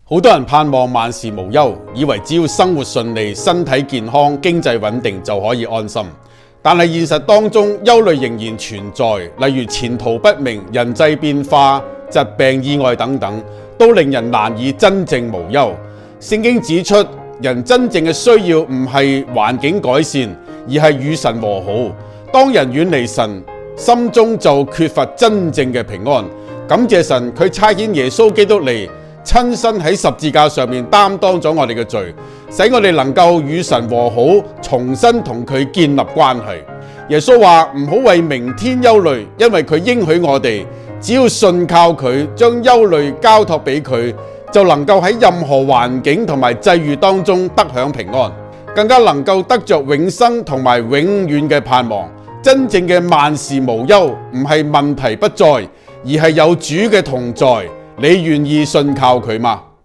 好多人盼望萬事無憂，以為只要生活順利、身體健康、經濟穩定就可以安心。但係現實當中，憂慮仍然存在，例如前途不明、人際變化、疾病、意外等等，都令人難以真正無憂。聖經指出，人真正嘅需要唔係環境改善，而係與神和好。當人遠離神，心中就缺乏真正嘅平安。感謝神，佢差遣耶穌基督嚟，親身喺十字架上面擔當咗我哋嘅罪，使我哋能夠與神和好，重新同佢建立關係。耶穌話唔好為明天憂慮，因為佢應許我哋，只要信靠佢，將憂慮交託俾佢，就能夠喺任何環境同埋際遇當中得享平安，更加能夠得着永生同埋永遠嘅盼望。真正嘅萬事無憂，唔係問題不在，而係有主嘅同在。你願意信靠佢嗎？